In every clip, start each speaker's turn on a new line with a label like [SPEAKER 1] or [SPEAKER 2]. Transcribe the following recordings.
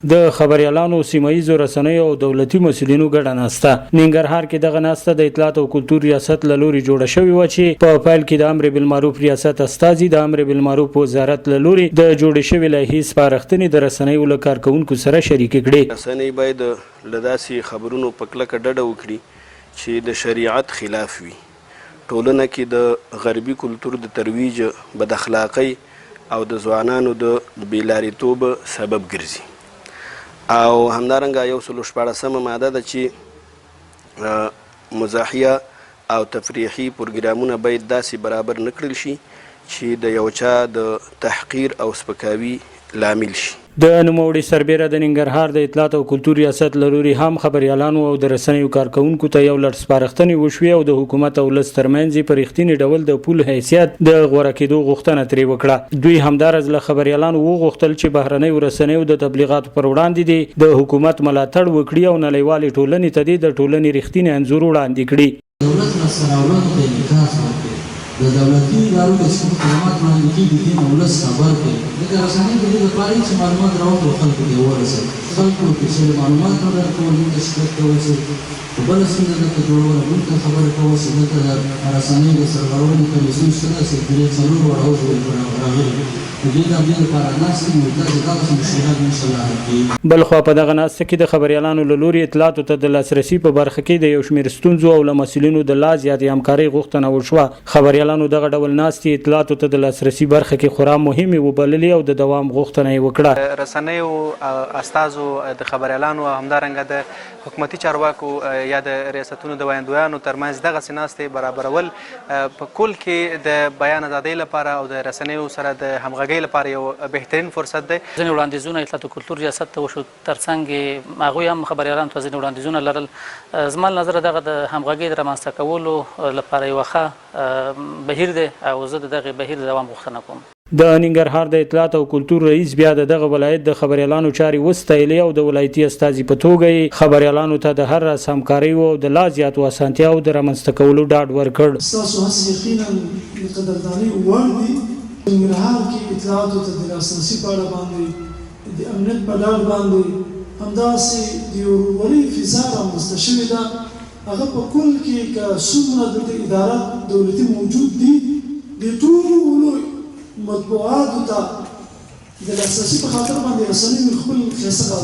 [SPEAKER 1] د خبريالانو سیمایي رسنیو او دولتي مسؤلینو ګډه ناسته ننګرهار کې دغه ناسته د اطلاعات او کلتور ریاست له لوري جوړه شوې و چې په پیل کې د امر بالمعروف ریاست استازي د امر بالمعروف وزارت له لوري د جوړې شوې لایحې سپارښتنې د رسنیو له کارکونکو سره شریک کړي.
[SPEAKER 2] رسنۍ باید له داسې خبرونو په کلکه ډډه وکړي چې د شریعت خلاف وي. ټولنه کې د غربي کلتور د ترویج، بد اخلاقۍ او د ځوانانو د بېلارېتوب سبب ګرځي. او همدارنګه 114 ماده ده چې مزاحیه او تفریحي پروګرامونه باید داسې برابر نکړل شي چې د یو چا د تحقیر او سپکاوي لامل شي.
[SPEAKER 1] د نوموړي سربیره د ننګرهار د اطلاعات او کلتور ریاست له لوري هم خبريالانو او د رسنیو کارکونکو ته یو لړ سپارښتنې وشوې او د حکومت او ولس ترمنځ په رښتیني ډول د پول حیثیت د غوره کېدو غوښتنه ترې وکړه. دوی همدارز له خبريالانو وغوښتل چې بهرنیو رسنیو د تبلیغاتو پر وړاندې د حکومت ملاتړ وکړي او نړیوالې ټولنې ته د ټولنې رښتینی انځور وړاندې کړي.
[SPEAKER 3] دولت مسؤلانو ته انعکاس ورکړي، د دولتي ادارو د خدمات وړاندې کېږي دین ولس خبر کړي. د رسنیو د دې لپاره چې معلومات راوړو خلکو ته ورسوي، خلکو چې معلومات راکول موږ شکایت کوو چې بل څه د جوړولو موږ خبره کوو چې د رسنیو د سرغړونې کمیسیون شته چې د څلور وړاندې راغلي.
[SPEAKER 1] بل خو په دغه ناسته کې د خبريالانو له لوري اطلاعاتو ته د لاسرسي په برخه کې د یو شمېر ستونزو او له مسؤلینو د لا زیاتې همکارۍ غوښتنه وشوه. خبريالانو دغه ډول ناستې اطلاعاتو ته د لاسرسي برخه کې خورا مهمې وبللې او د دوام غوښتنه یې وکړه.
[SPEAKER 4] رسنیو استازو د خبريالانو همدارنګه د حکومتي چارواکو یا د ریاستونو د ویاندویانو ترمنځ دغسې ناستې برابرول په کل کې د بیان ازادۍ لپاره او د رسنیو سره د همغږۍ لپاره یو بهترین فرصت دی.
[SPEAKER 5] ځینې وړاندیزونه اطلاعات او کلتور ریاست ته وشو، ترڅنګ هغوی هم خبريالانو ته ځینې وړاندیزونه لرل. زما له نظره دغه د همغږۍ د رامنځته کولو لپاره یوه ښه بهیر دی او زه د دغې بهیر د دوام غوښتنه کوم.
[SPEAKER 1] د ننګرهار د اطلاعات او کلتور رئیس بیا دغه ولایت د خبريالانو چارې وستایلې او د ولایتي استازي په توګه خبريالانو ته د هر راز همکارۍ او د لا زیاتو اسانتیاو د رامنځته کولو ډاډ ورکړ.
[SPEAKER 6] ستاسو هڅې یقینا د قدردانۍ وړ دي. ننګرهار کې اطلاعاتو ته د لاسرسي په اړه باندې د امنیت په ډاډ باندې همداسې د یو ورورۍ فضا رامنځته شوې ده. هغه په کل کې که څومره دلته ادارات دولتي موجود دي، د ټولو مطبوعاتو ته د لاسرسي په خاطر باندې رسنیو خپل ښایسته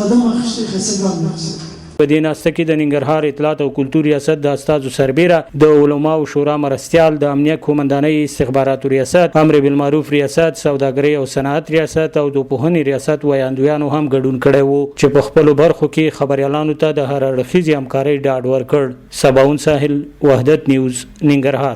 [SPEAKER 6] قدم اخیستی، ښایسته ګام اخیستی.
[SPEAKER 1] په دې ناسته کې د ننګرهار اطلاعات او کلتور ریاست د استازو سربیره د علماو شورا مرستیال، د امنیه قومندانۍ استخباراتو ریاست، امر بالمعروف ریاست، سوداګرۍ او صنعت ریاست او د پوهنې ریاست ویاندویانو هم ګډون کړی وو چې په خپلو برخو کې خبريالانو ته د هر اړخیزې همکارۍ ډاډ ورکړ. سباون ساحل، وحدت نیوز، ننګرهار.